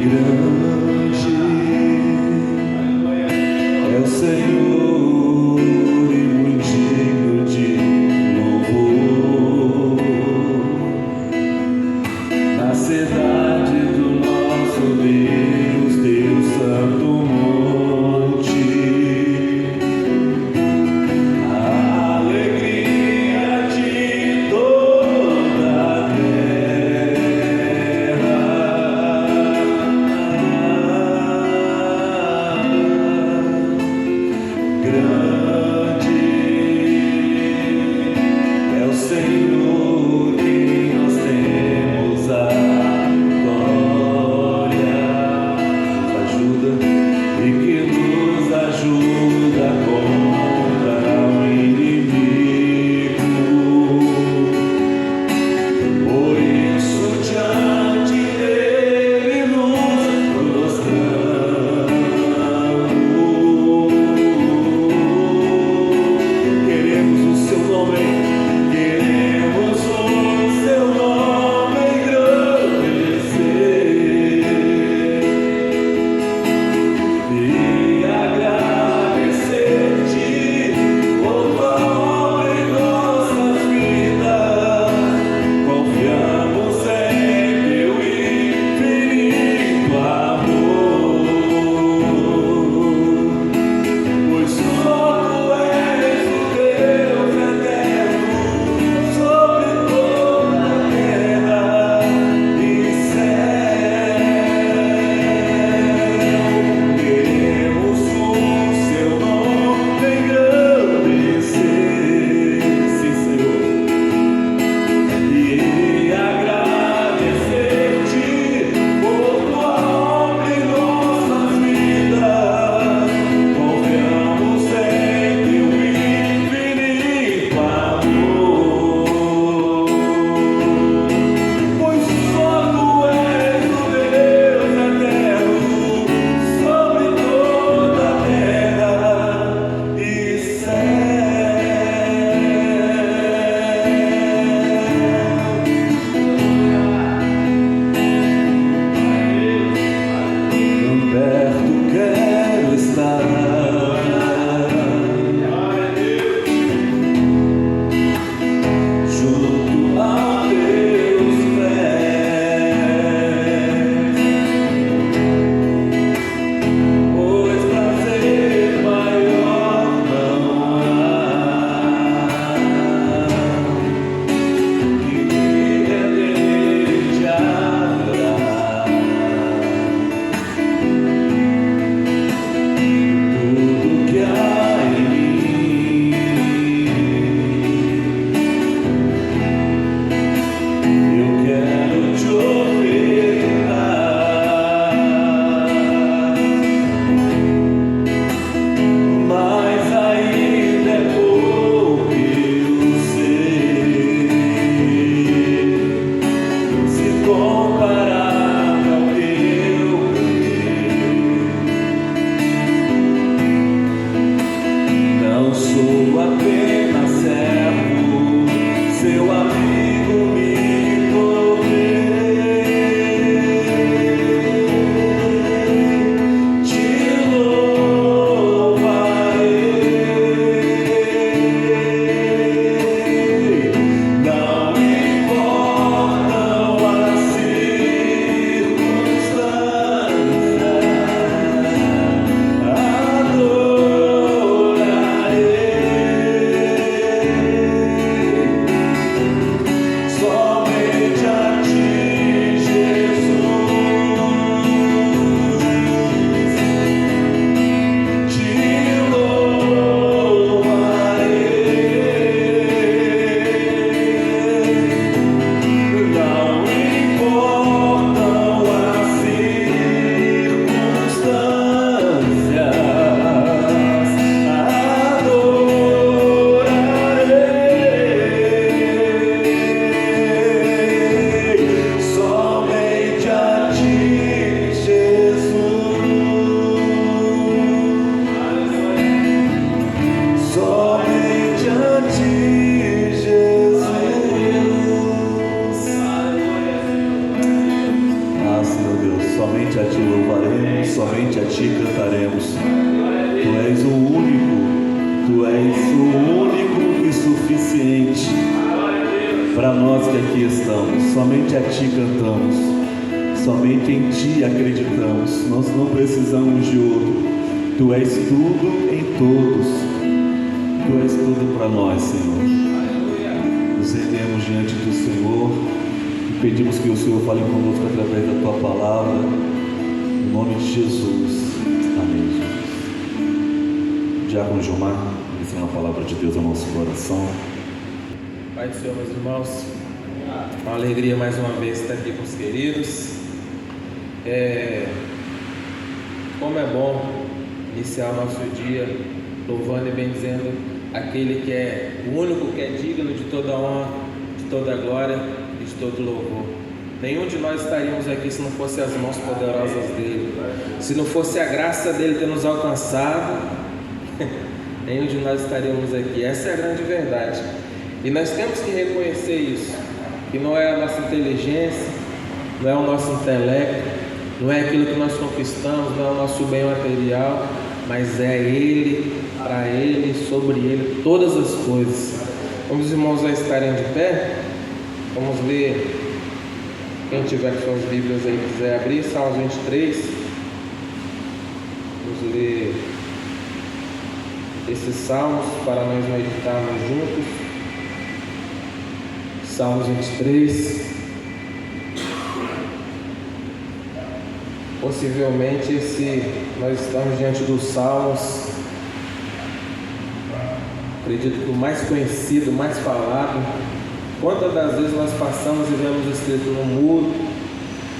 Grande é o Senhor e muito digno de louvor. Na cidade do nosso Deus, teu santo monte, a alegria de toda a grande é o Senhor que nós temos a glória, nos ajuda e que nos ajuda contra o inimigo. Por isso diante dele nos prostramos. Queremos o seu nome engrandecer e agradecer-te por tua obra em nossas vidas. Confiamos em teu infinito amor, pois só tu és o Deus eterno sobre toda a terra e céu. Queremos o seu nome engrandecer, sim, Senhor, e agradecer-te por tua obra em nossas vidas. Confiamos em teu infinito amor, pois só tu és o Deus eterno sobre toda a terra e céu. Tão perto quero estar, junto a teus pés, pois prazer maior não há que me render te adorar. Tudo que há em mim, eu quero te ofertar, mas ainda é pouco, eu sei, se comparado ao que eu ganhei. Não sou apenas servo, seu amigo me tornei. Te louvarei, não importam as Senhor Deus, somente a Ti louvaremos, somente a Ti cantaremos. Tu és o único e suficiente para nós que aqui estamos. Somente a Ti cantamos, somente em Ti acreditamos. Nós não precisamos de outro. Tu és tudo em todos. Tu és tudo para nós, Senhor. Nos rendemos diante do Senhor e pedimos que o Senhor fale conosco através da Tua palavra, em nome de Jesus. Amém, Jesus. Diácono Gilmar, ensina a palavra de Deus ao nosso coração. Pai do Senhor, meus irmãos, uma alegria mais uma vez estar aqui com os queridos. Como é bom iniciar o nosso dia louvando e bendizendo aquele que é o único que é digno de toda honra, de toda glória e de todo louvor. Nenhum de nós estaríamos aqui se não fosse as mãos poderosas dele, se não fosse a graça dele ter nos alcançado. Nenhum de nós estaríamos aqui. Essa é a grande verdade, e nós temos que reconhecer isso, que não é a nossa inteligência, não é o nosso intelecto, não é aquilo que nós conquistamos, não é o nosso bem material, mas é Ele, para Ele, sobre Ele, todas as coisas. Vamos, irmãos, a estarem de pé. Vamos ler, quem tiver com suas Bíblias aí, quiser abrir, Salmos 23. Vamos ler esses salmos para nós meditarmos juntos. Salmos 23. Possivelmente nós estamos diante dos salmos, acredito que o mais conhecido, o mais falado. Quantas das vezes nós passamos e vemos escrito no muro,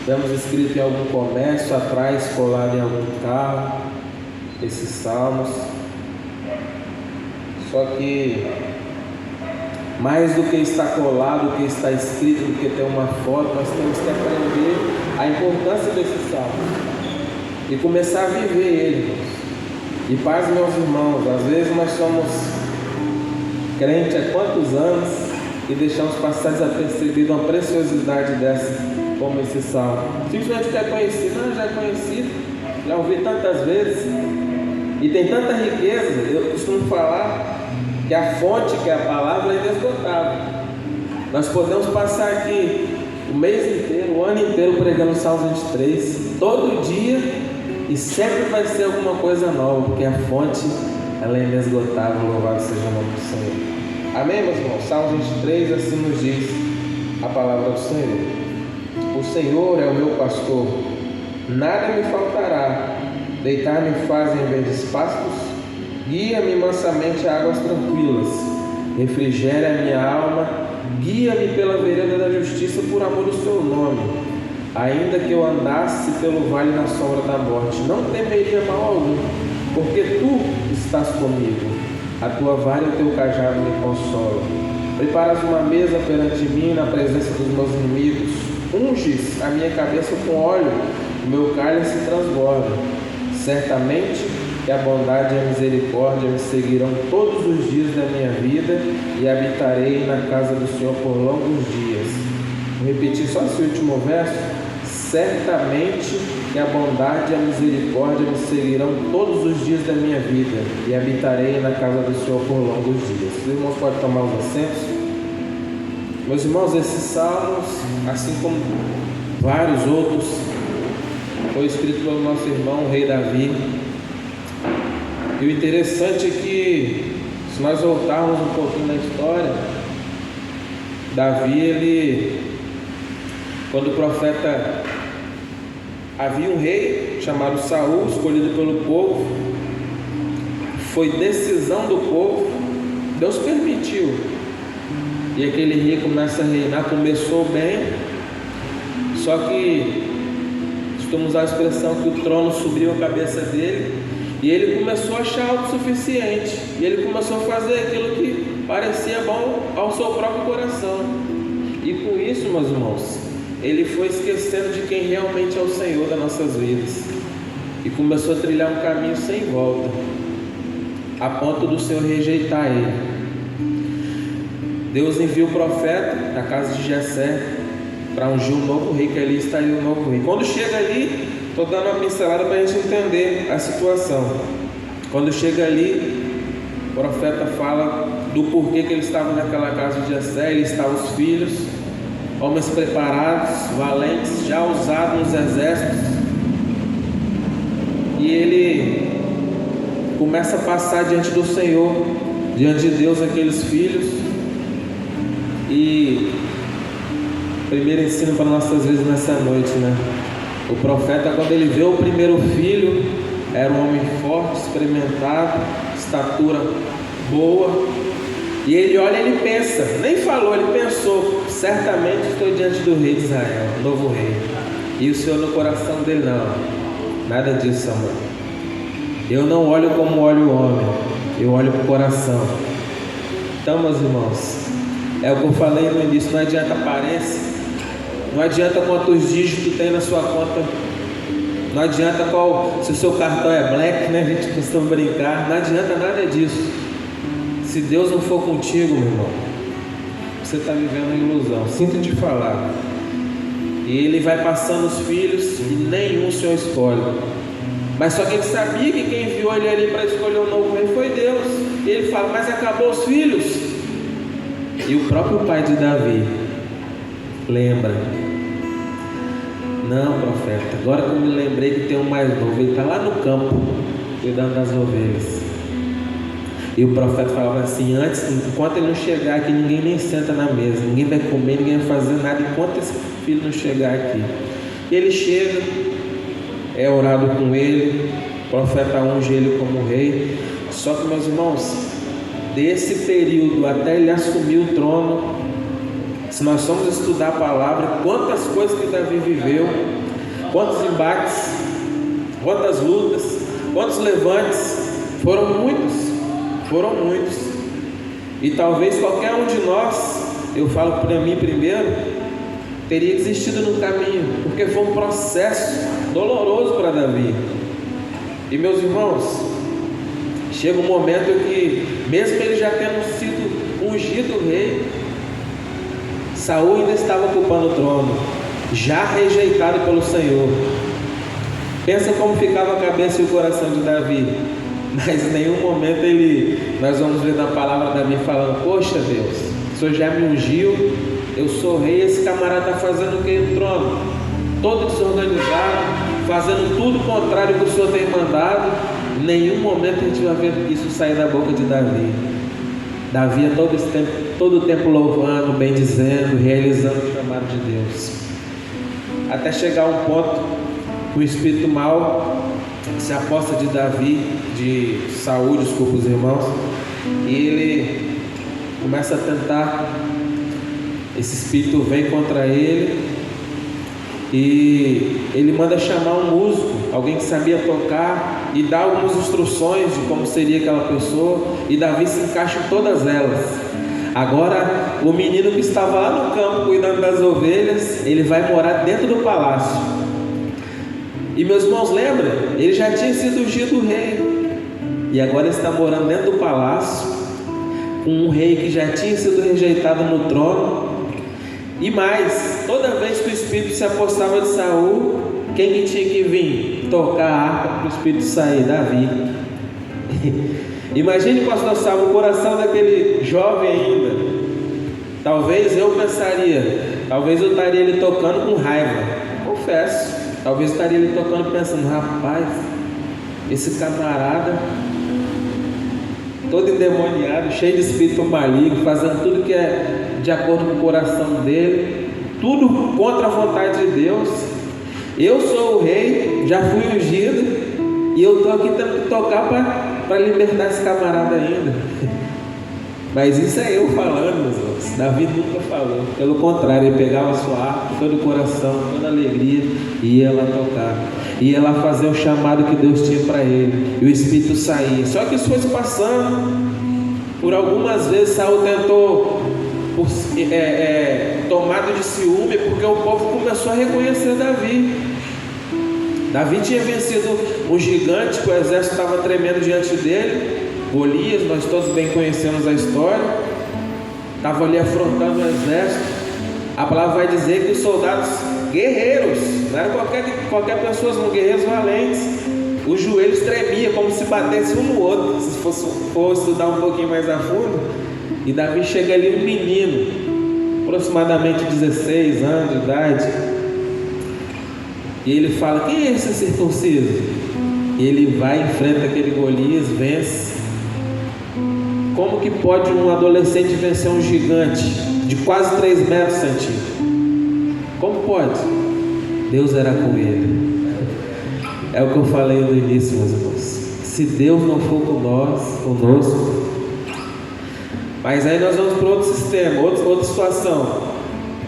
vemos escrito em algum comércio, atrás, colado em algum carro, esses salmos. Só que mais do que está colado, do que está escrito, do que ter uma foto, nós temos que aprender a importância desse salmo e começar a viver ele. E paz, meus irmãos, às vezes nós somos crentes há quantos anos e deixamos passar desapercebido uma preciosidade dessa, como esse salmo. Simplesmente já é conhecido, não, já é conhecido, já ouvi tantas vezes e tem tanta riqueza. Eu costumo falar que a fonte, que é a palavra, é inesgotável. Nós podemos passar aqui o mês inteiro, o ano inteiro pregando o Salmo 23, todo dia, e sempre vai ser alguma coisa nova, porque a fonte, ela é inesgotável. Louvado seja o nome do Senhor. Amém, meus irmãos? Salmo 23, assim nos diz a palavra do Senhor. O Senhor é o meu pastor, nada me faltará. Deitar-me faz em verdes pastos, guia-me mansamente a águas tranquilas, refrigera a minha alma, guia-me pela vereda da justiça por amor do seu nome. Ainda que eu andasse pelo vale da sombra da morte, não temeria mal algum, porque tu estás comigo. A tua vara e o teu cajado me consolam. Preparas uma mesa perante mim na presença dos meus inimigos. Unges a minha cabeça com óleo, o meu cálice transborda. Certamente que a bondade e a misericórdia me seguirão todos os dias da minha vida, e habitarei na casa do Senhor por longos dias. Vou repetir só esse último verso. Certamente que a bondade e a misericórdia me seguirão todos os dias da minha vida, e habitarei na casa do Senhor por longos dias. Os irmãos podem tomar os assentos. Meus irmãos, esses salmos, assim como vários outros, foi escrito pelo nosso irmão, o rei Davi. E o interessante é que, se nós voltarmos um pouquinho na história, Davi, quando o profeta, havia um rei chamado Saul, escolhido pelo povo, foi decisão do povo, Deus permitiu, e aquele rei começa a reinar, começou bem, só que, costumamos usar a expressão que o trono subiu a cabeça dele, e ele começou a achar autossuficiente, e ele começou a fazer aquilo que parecia bom ao seu próprio coração, e com isso, meus irmãos, ele foi esquecendo de quem realmente é o Senhor das nossas vidas, e começou a trilhar um caminho sem volta, a ponto do Senhor rejeitar ele. Deus envia o profeta na casa de Jessé, para ungir um novo rei, que ali estaria o novo rei. Quando chega ali, estou dando uma pincelada para a gente entender a situação. Quando chega ali, o profeta fala do porquê que ele estava naquela casa de Jessé. Ali estavam os filhos, homens preparados, valentes, já usados nos exércitos, e ele começa a passar diante do Senhor, diante de Deus, aqueles filhos. E primeiro ensino para nossas vidas nessa noite, né? O profeta, quando ele vê o primeiro filho, era um homem forte, experimentado, estatura boa, e ele olha e ele pensa, nem falou, ele pensou: certamente estou diante do rei de Israel, novo rei. E o Senhor no coração dele: não, nada disso, amor. Eu não olho como olho o homem, eu olho para o coração. Então, meus irmãos, é o que eu falei no início: não adianta aparência, não adianta quantos dígitos tem na sua conta, não adianta se o seu cartão é black, né? A gente costuma brincar, não adianta nada disso. Se Deus não for contigo, meu irmão, você está vivendo uma ilusão. Sinto te falar. E ele vai passando os filhos e nenhum o Senhor escolhe. Mas só que ele sabia que quem enviou ele ali para escolher o novo rei foi Deus. E ele fala: mas acabou os filhos. E o próprio pai de Davi lembra: não, profeta, agora que eu me lembrei que tem um mais novo, ele está lá no campo cuidando das ovelhas. E o profeta falava assim: antes, enquanto ele não chegar aqui, ninguém nem senta na mesa, ninguém vai comer, ninguém vai fazer nada enquanto esse filho não chegar aqui. E ele chega, é orado com ele, o profeta unge ele como rei. Só que, meus irmãos, desse período até ele assumir o trono, se nós formos estudar a palavra, quantas coisas que Davi viveu, quantos embates, quantas lutas, quantos levantes, foram muitos. E talvez qualquer um de nós, eu falo para mim primeiro, teria desistido no caminho, porque foi um processo doloroso para Davi. E, meus irmãos, chega um momento que, mesmo ele já tendo sido ungido rei, Saul ainda estava ocupando o trono, já rejeitado pelo Senhor. Pensa como ficava a cabeça e o coração de Davi. Mas em nenhum momento nós vamos ver na palavra Davi falando: poxa Deus, o Senhor já me ungiu, eu sou rei, esse camarada está fazendo o que no trono? Todo desorganizado, fazendo tudo contrário do que o Senhor tem mandado. Em nenhum momento a gente vai ver isso sair da boca de Davi. Davi todo o tempo louvando, bendizendo, realizando o chamado de Deus. Até chegar a um ponto que o espírito mau se aposta de Saul, desculpa os irmãos, e ele começa a tentar. Esse espírito vem contra ele e ele manda chamar um músico, alguém que sabia tocar, e dá algumas instruções de como seria aquela pessoa, e Davi se encaixa em todas elas. Agora o menino que estava lá no campo cuidando das ovelhas, ele vai morar dentro do palácio. E, meus irmãos, lembra? Ele já tinha sido ungido rei, e agora está morando dentro do palácio com um rei que já tinha sido rejeitado no trono. E mais, toda vez que o espírito se apostava de Saul, quem que tinha que vir tocar a harpa para o espírito sair? Davi. Imagine, pastor Salvo, o coração daquele jovem ainda. Talvez eu estaria ele tocando com raiva, confesso. Talvez estaria ele tocando pensando: rapaz, esse camarada todo endemoniado, cheio de espírito maligno, fazendo tudo que é de acordo com o coração dele, tudo contra a vontade de Deus. Eu sou o rei, já fui ungido, e eu estou aqui tendo que tocar para libertar esse camarada ainda. Mas isso é eu falando, meus irmãos. Davi nunca falou. Pelo contrário, ele pegava a sua harpa, todo o coração, toda a alegria, e ia lá tocar, ia lá fazer o chamado que Deus tinha para ele, e o espírito saía. Só que isso foi se passando. Por algumas vezes Saul tentou, tomado de ciúme, porque o povo começou a reconhecer Davi. Davi tinha vencido um gigante, que o exército estava tremendo diante dele. Golias, nós todos bem conhecemos a história. Estava ali afrontando o exército, A palavra vai dizer que os soldados guerreiros, não era qualquer pessoa, são guerreiros valentes, os joelhos tremiam como se batesse um no outro. Se for estudar um pouquinho mais a fundo, e Davi chega ali, um menino, aproximadamente 16 anos de idade, e ele fala: quem é esse circunciso? E ele vai, enfrenta aquele Golias, vence. Como que pode um adolescente vencer um gigante de quase 3 metros, Santinho? Como pode? Deus era com ele. É o que eu falei no início, meus irmãos. Se Deus não for conosco. Mas aí nós vamos para outro sistema, outra situação.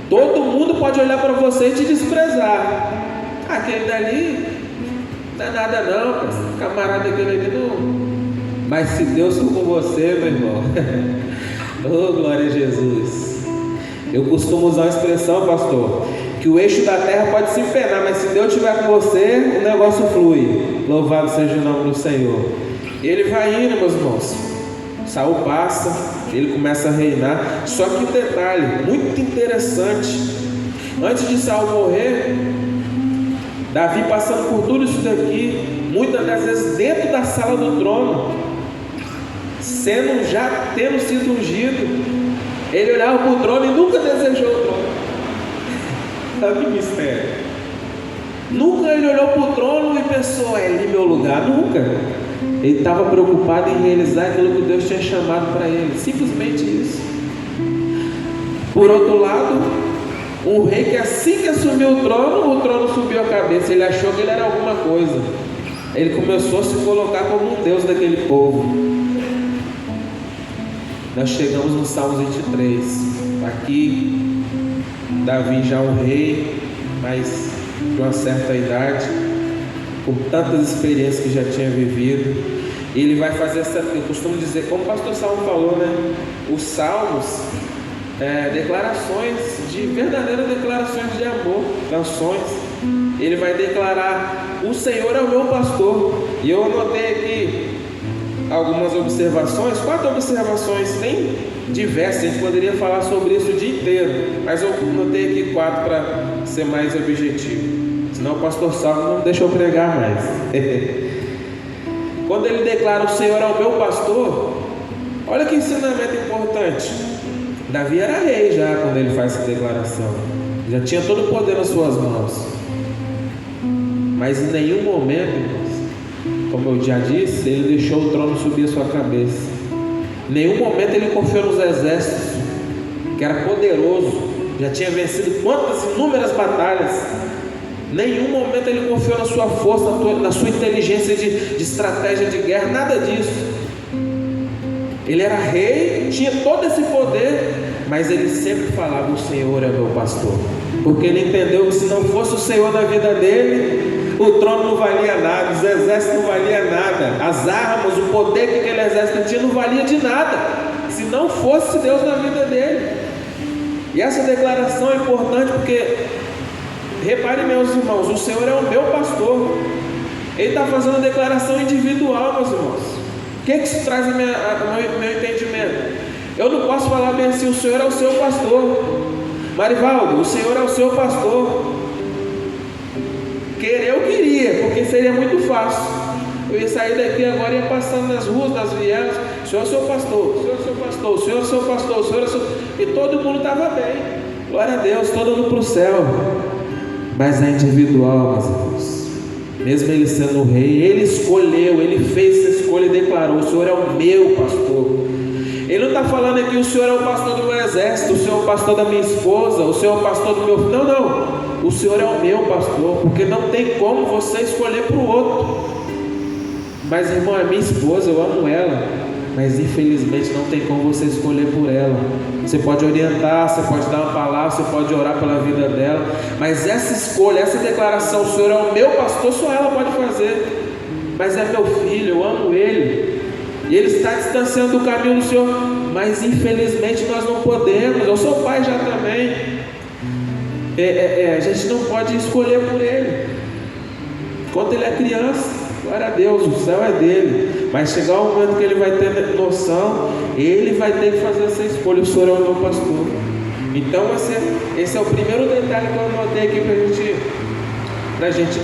Todo mundo pode olhar para você e te desprezar. Aquele dali não é nada não, camarada, aquele ali não. Mas se Deus for com você, meu irmão, oh glória a Jesus. Eu costumo usar uma expressão, pastor, que o eixo da terra pode se empenar, mas se Deus estiver com você, o negócio flui. Louvado seja o nome do Senhor. Ele vai indo, meus irmãos. Saul passa, ele começa a reinar. Só que um detalhe muito interessante: antes de Saul morrer, Davi passando por tudo isso daqui, muitas das vezes dentro da sala do trono, já tendo sido ungido, ele olhava para o trono e nunca desejou o trono. Olha que mistério. Nunca ele olhou para o trono e pensou: é ali meu lugar. Nunca. Ele estava preocupado em realizar aquilo que Deus tinha chamado para ele. Simplesmente isso. Por outro lado, um rei que assim que assumiu o trono subiu a cabeça. Ele achou que ele era alguma coisa. Ele começou a se colocar como um Deus daquele povo. Nós chegamos no Salmo 23. Aqui, Davi já um rei, mas de uma certa idade, com tantas experiências que já tinha vivido. Ele vai fazer eu costumo dizer, como o pastor Salmo falou, né? Os salmos, verdadeiras declarações de amor, canções. Ele vai declarar: o Senhor é o meu pastor. E eu anotei aqui algumas observações, 4 observações, tem diversas, a gente poderia falar sobre isso o dia inteiro, mas eu anotei aqui 4 para ser mais objetivo, senão o pastor Salvo não deixa eu pregar mais. Quando ele declara: o Senhor é o meu pastor, olha que ensinamento importante. Davi era rei já quando ele faz essa declaração, já tinha todo o poder nas suas mãos, mas em nenhum momento, irmãos, como eu já disse, ele deixou o trono subir a sua cabeça. Em nenhum momento ele confiou nos exércitos, que era poderoso, já tinha vencido quantas inúmeras batalhas. Em nenhum momento ele confiou na sua força, na sua inteligência de estratégia de guerra, nada disso. Ele era rei, tinha todo esse poder, mas ele sempre falava: o Senhor é meu pastor, porque ele entendeu que se não fosse o Senhor na vida dele, o trono não valia nada, os exércitos não valiam nada, as armas, o poder que aquele exército tinha não valia de nada, se não fosse Deus na vida dele. E essa declaração é importante porque, reparem, meus irmãos, o Senhor é o meu pastor. Ele está fazendo a declaração individual, meus irmãos. O que isso traz ao meu entendimento? Eu não posso falar bem assim: o Senhor é o seu pastor. Marivaldo, o Senhor é o seu pastor. Querer eu queria, porque seria muito fácil. Eu ia sair daqui agora e ia passando nas ruas, nas vielas: o Senhor é seu pastor, o Senhor é seu pastor, o Senhor é seu pastor, o Senhor é seu... E todo mundo estava bem. Glória a Deus, todo mundo para o céu. Mas é individual, meus irmãos. Mesmo ele sendo o rei, ele escolheu, ele fez essa escolha e declarou: o Senhor é o meu pastor. Ele não está falando aqui: o Senhor é o pastor do meu exército, o Senhor é o pastor da minha esposa, o Senhor é o pastor do meu... Não. O Senhor é o meu pastor, porque não tem como você escolher para o outro. Mas, irmão, é minha esposa, eu amo ela, mas infelizmente não tem como você escolher por ela. Você pode orientar, você pode dar uma palavra, você pode orar pela vida dela, mas essa escolha, essa declaração: o Senhor é o meu pastor, só ela pode fazer. Mas é meu filho, eu amo ele, e ele está distanciando do caminho do Senhor, mas infelizmente nós não podemos. Eu sou pai já também. A gente não pode escolher por ele. Enquanto ele é criança, glória a Deus, o céu é dele. Mas chegar o momento que ele vai ter noção, ele vai ter que fazer essa escolha: o Senhor é o meu pastor. Então esse é o primeiro detalhe que eu anotei aqui para a gente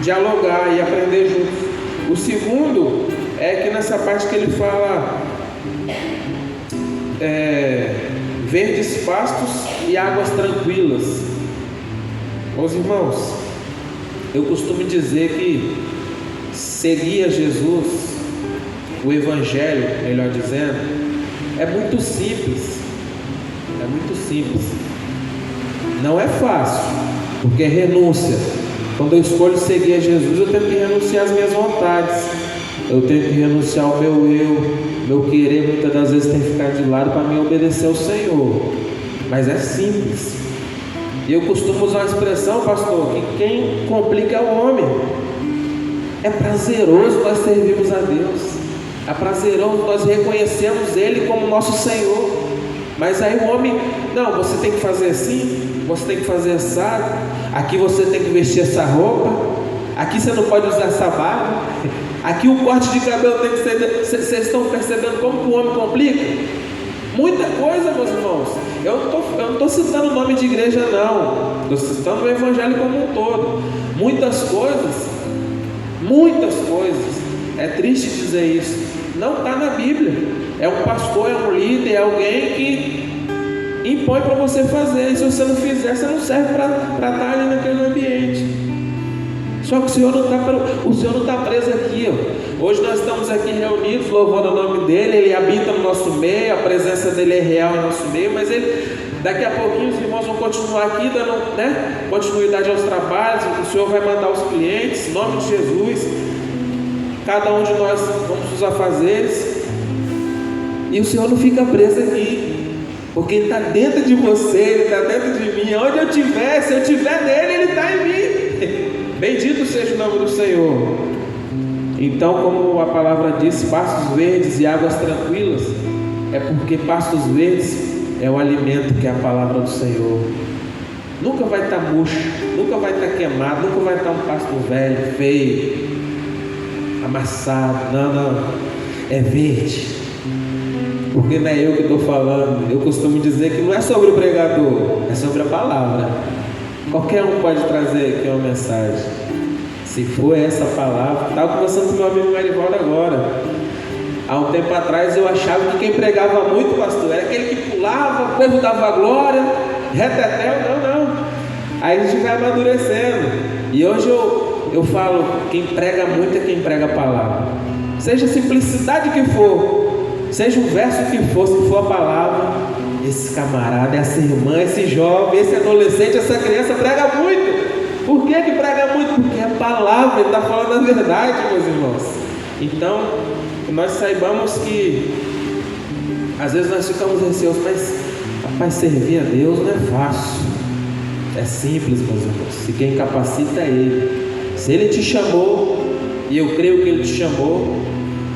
dialogar e aprender juntos. O segundo é que nessa parte que ele fala verdes pastos e águas tranquilas. Meus irmãos, eu costumo dizer que seguir a Jesus, o Evangelho, melhor dizendo, é muito simples. É muito simples. Não é fácil, porque é renúncia. Quando eu escolho seguir a Jesus, eu tenho que renunciar às minhas vontades. Eu tenho que renunciar ao meu meu querer muitas das vezes tem que ficar de lado para me obedecer ao Senhor. Mas é simples. E eu costumo usar uma expressão, pastor, que quem complica é o homem. É prazeroso nós servirmos a Deus. É prazeroso nós reconhecemos Ele como nosso Senhor. Mas aí o homem, não, você tem que fazer assim, você tem que fazer assado, aqui você tem que vestir essa roupa, aqui você não pode usar essa barba, aqui o corte de cabelo tem que ser. Vocês estão percebendo como que o homem complica? Muita coisa, meus irmãos. Eu não estou citando o nome de igreja, não. Estou citando o Evangelho como um todo. Muitas coisas. É triste dizer isso. Não está na Bíblia. É um pastor, é um líder, é alguém que impõe para você fazer. E se você não fizer, você não serve para estar ali naquele ambiente. Só que o Senhor não está preso aqui, ó. Hoje nós estamos aqui reunidos, louvando o nome dEle. Ele habita no nosso meio, a presença dEle é real no nosso meio. Mas daqui a pouquinho os irmãos vão continuar aqui, dando continuidade aos trabalhos. O Senhor vai mandar os clientes, em nome de Jesus. Cada um de nós vamos os afazeres. E o Senhor não fica preso aqui, porque Ele está dentro de você, Ele está dentro de mim. Onde eu estiver, se eu estiver nele, Ele está em mim. Bendito seja o nome do Senhor. Então, como a palavra diz, pastos verdes e águas tranquilas, é porque pastos verdes é o alimento que é a palavra do Senhor. Nunca vai estar murcho, nunca vai estar queimado, nunca vai estar um pasto velho, feio, amassado. Não, é verde. Porque não é eu que estou falando. Eu costumo dizer que não é sobre o pregador, é sobre a palavra. Qualquer um pode trazer aqui uma mensagem. Se for essa palavra, estava conversando com meu amigo Marivaldo agora. Há um tempo atrás eu achava que quem pregava muito, pastor, era aquele que pulava, o povo dava glória, retetel. Não. Aí a gente vai amadurecendo. E hoje eu falo, quem prega muito é quem prega a palavra. Seja a simplicidade que for, seja o verso que for, se for a palavra, esse camarada, essa irmã, esse jovem, esse adolescente, essa criança prega muito. Por que prega muito? Porque a palavra, ele está falando a verdade, meus irmãos. Então, que nós saibamos que às vezes nós ficamos receosos, mas servir a Deus não é fácil. É simples, meus irmãos. Se quem capacita é Ele. Se Ele te chamou, e eu creio que Ele te chamou,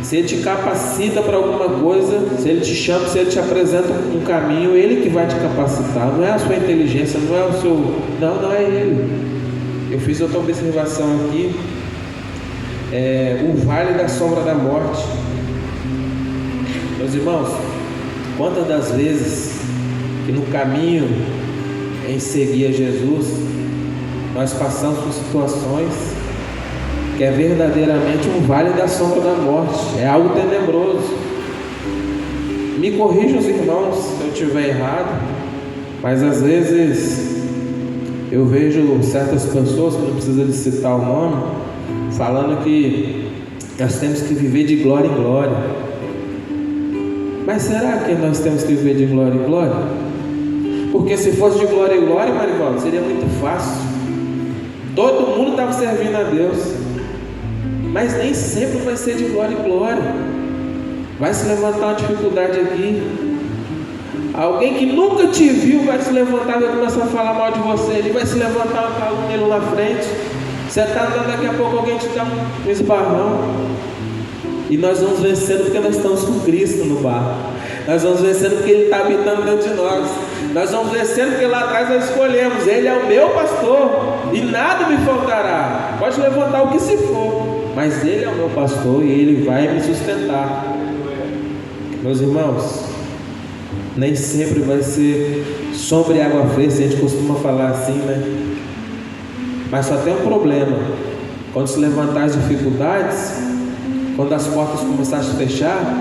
se Ele te capacita para alguma coisa, se Ele te chama, se Ele te apresenta um caminho, Ele que vai te capacitar. Não é a sua inteligência, não é o seu... Não é Ele. Eu fiz outra observação aqui. O vale da sombra da morte. Meus irmãos, quantas das vezes que no caminho em seguir a Jesus, nós passamos por situações que é verdadeiramente um vale da sombra da morte, é algo tenebroso. Me corrijam os irmãos se eu estiver errado, mas às vezes eu vejo certas pessoas, que não precisa de citar o nome, falando que nós temos que viver de glória em glória. Mas será que nós temos que viver de glória em glória? Porque se fosse de glória em glória, Marivaldo, seria muito fácil. Todo mundo estava servindo a Deus. Mas nem sempre vai ser de glória em glória. Vai se levantar uma dificuldade aqui. Alguém que nunca te viu vai se levantar e vai começar a falar mal de você. Ele vai se levantar uma calúnia lá na frente. Você está andando, daqui a pouco alguém te dá um esbarrão. E nós vamos vencendo porque nós estamos com Cristo no barco. Nós vamos vencendo porque Ele está habitando dentro de nós. Nós vamos vencendo porque lá atrás nós escolhemos. Ele é o meu pastor e nada me faltará. Pode levantar o que se for, mas Ele é o meu pastor e Ele vai me sustentar. Meus irmãos, nem sempre vai ser sombra e água fresca, a gente costuma falar assim, né? Mas só tem um problema: quando se levantar as dificuldades, quando as portas começarem a se fechar,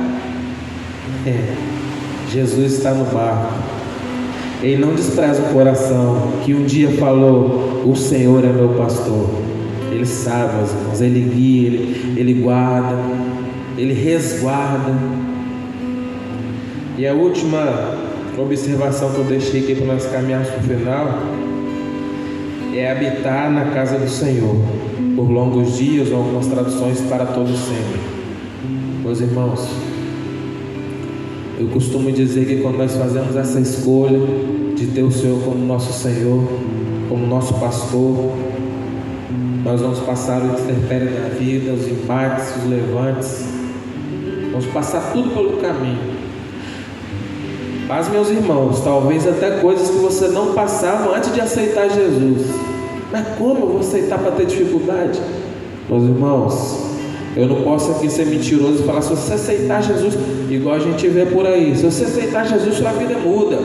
Jesus está no barco. Ele não despreza o coração que um dia falou: o Senhor é meu pastor. Ele sabe, meus irmãos, Ele guia, Ele guarda, Ele resguarda. E a última observação que eu deixei aqui para nós caminharmos para o final é habitar na casa do Senhor por longos dias, ou algumas traduções, para todo sempre. Meus irmãos, eu costumo dizer que quando nós fazemos essa escolha de ter o Senhor como nosso Senhor, como nosso pastor, nós vamos passar o intempério da vida, os embates, os levantes, vamos passar tudo pelo caminho. Mas, meus irmãos, talvez até coisas que você não passava antes de aceitar Jesus. Mas como eu vou aceitar para ter dificuldade? Meus irmãos, eu não posso aqui ser mentiroso e falar: se você aceitar Jesus, igual a gente vê por aí, se você aceitar Jesus, sua vida muda.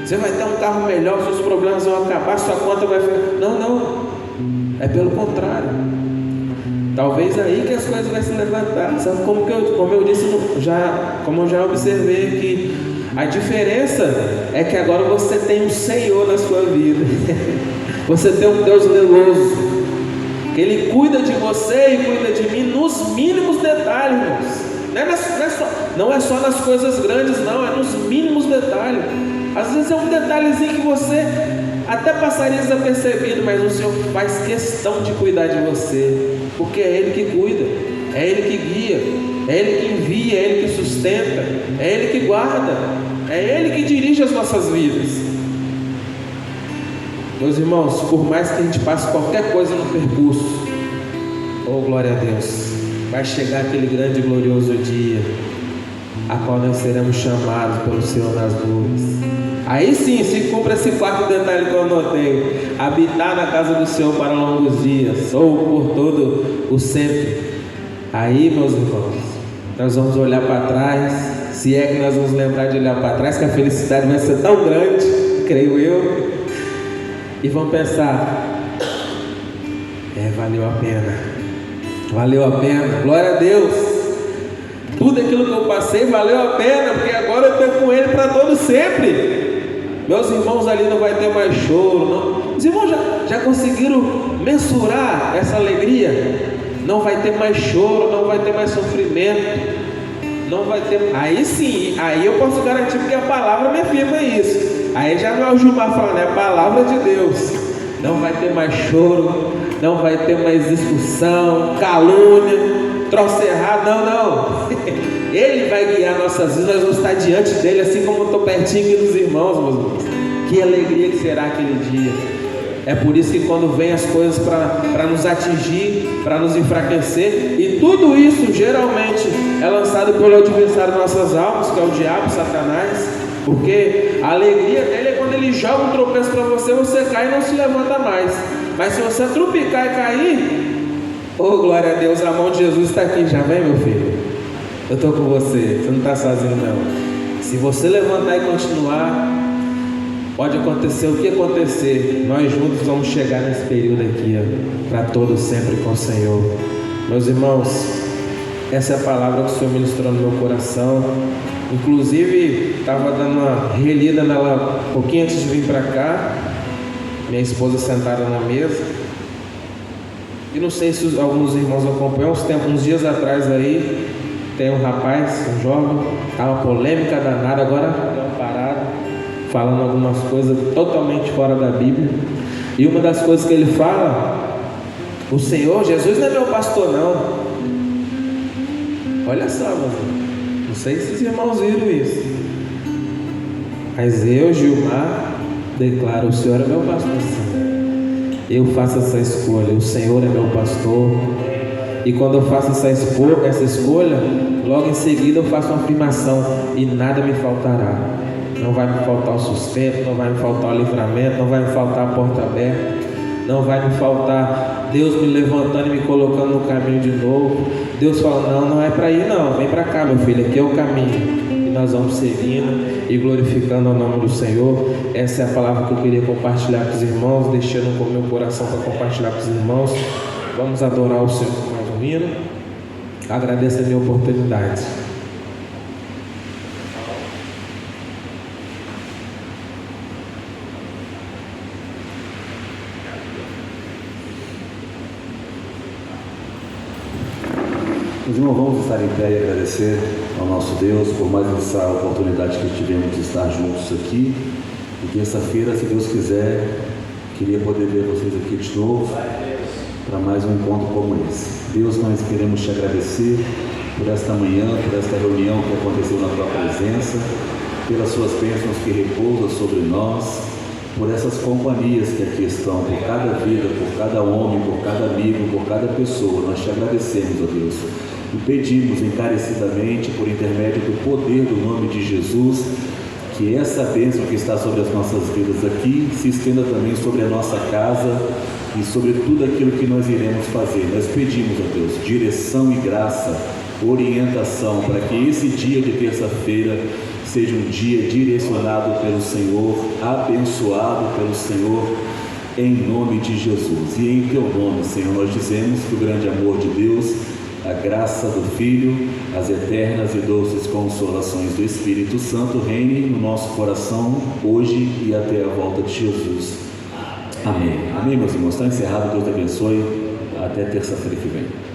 Você vai ter um carro melhor, seus problemas vão acabar, sua conta vai ficar... Não. É pelo contrário. Talvez aí que as coisas vão se levantar. Sabe como eu disse, como eu já observei aqui, a diferença é que agora você tem um Senhor na sua vida. Você tem um Deus zeloso, que Ele cuida de você e cuida de mim nos mínimos detalhes, irmãos. Não é só nas coisas grandes, não, é nos mínimos detalhes. Às vezes é um detalhezinho que você até passaria desapercebido, mas o Senhor faz questão de cuidar de você, porque é Ele que cuida, é Ele que guia, é Ele que envia, é Ele que sustenta, é Ele que guarda, é Ele que dirige as nossas vidas. Meus irmãos, por mais que a gente passe qualquer coisa no percurso, oh glória a Deus, vai chegar aquele grande e glorioso dia, a qual nós seremos chamados pelo Senhor nas nuvens. Aí sim, se cumpre esse quarto detalhe que eu anotei: habitar na casa do Senhor para longos dias, ou por todo o sempre. Aí, meus irmãos, nós vamos olhar para trás, se é que nós vamos lembrar de olhar para trás, que a felicidade vai ser tão grande, creio eu, e vamos pensar: valeu a pena, glória a Deus. Tudo aquilo que eu passei valeu a pena, porque agora eu estou com Ele para todo sempre. Meus irmãos, ali não vai ter mais choro, não. Os irmãos já conseguiram mensurar essa alegria? Não vai ter mais choro, não vai ter mais sofrimento, não vai ter... Aí sim, aí eu posso garantir, porque a palavra me afirma isso. Aí já não é o Gilmar falando, é a palavra de Deus. Não vai ter mais choro, não vai ter mais discussão, calúnia, troço errado, não. Ele vai guiar nossas vidas, nós vamos estar diante dele, assim como eu estou pertinho aqui dos irmãos, meus irmãos. Que alegria que será aquele dia. É por isso que quando vem as coisas para nos atingir, para nos enfraquecer, e tudo isso geralmente é lançado pelo adversário de nossas almas, que é o diabo, Satanás, porque a alegria dele é quando ele joga um tropeço para você, você cai e não se levanta mais. Mas se você trupicar e cair, oh glória a Deus, a mão de Jesus está aqui, já vem, meu filho, eu estou com você não está sozinho não. Se você levantar e continuar, pode acontecer o que acontecer, nós juntos vamos chegar nesse período aqui, para todos sempre com o Senhor. Meus irmãos, essa é a palavra que o Senhor ministrou no meu coração. Inclusive, estava dando uma relida nela um pouquinho antes de vir para cá, minha esposa sentada na mesa, e não sei se alguns irmãos acompanham, uns dias atrás aí, tem um rapaz, um jovem, tá uma polêmica danada, agora deu uma parada, falando algumas coisas totalmente fora da Bíblia. E uma das coisas que ele fala: o Senhor Jesus não é meu pastor não. Olha só, não sei se os irmãos viram isso, mas eu, Gilmar, declaro: o Senhor é meu pastor sim. Eu faço essa escolha, o Senhor é meu pastor. E quando eu faço essa escolha, logo em seguida eu faço uma afirmação: e nada me faltará. Não vai me faltar o sustento, não vai me faltar o livramento, não vai me faltar a porta aberta, não vai me faltar Deus me levantando e me colocando no caminho de novo. Deus fala: não é para ir não, vem para cá meu filho, aqui é o caminho. E nós vamos seguindo e glorificando o nome do Senhor. Essa é a palavra que eu queria compartilhar com os irmãos, deixando com o meu coração para compartilhar com os irmãos. Vamos adorar o Senhor com mais um hino. Agradeço a minha oportunidade. Meus irmãos, vamos estar em pé e agradecer ao nosso Deus por mais essa oportunidade que tivemos de estar juntos aqui. E terça-feira, se Deus quiser, queria poder ver vocês aqui de novo para mais um encontro como esse. Deus, nós queremos te agradecer por esta manhã, por esta reunião que aconteceu na tua presença, pelas suas bênçãos que repousam sobre nós, por essas companhias que aqui estão, por cada vida, por cada homem, por cada amigo, por cada pessoa. Nós te agradecemos, ó Deus, e pedimos encarecidamente, por intermédio do poder do nome de Jesus, que essa bênção que está sobre as nossas vidas aqui se estenda também sobre a nossa casa e sobre tudo aquilo que nós iremos fazer. Nós pedimos, ó Deus, direção e graça, orientação, para que esse dia de terça-feira seja um dia direcionado pelo Senhor, abençoado pelo Senhor, em nome de Jesus. E em teu nome, Senhor, nós dizemos que o grande amor de Deus, a graça do Filho, as eternas e doces consolações do Espírito Santo reine no nosso coração, hoje e até a volta de Jesus. Amém. Amém, meus irmãos. Está encerrado. Deus te abençoe. Até terça-feira que vem.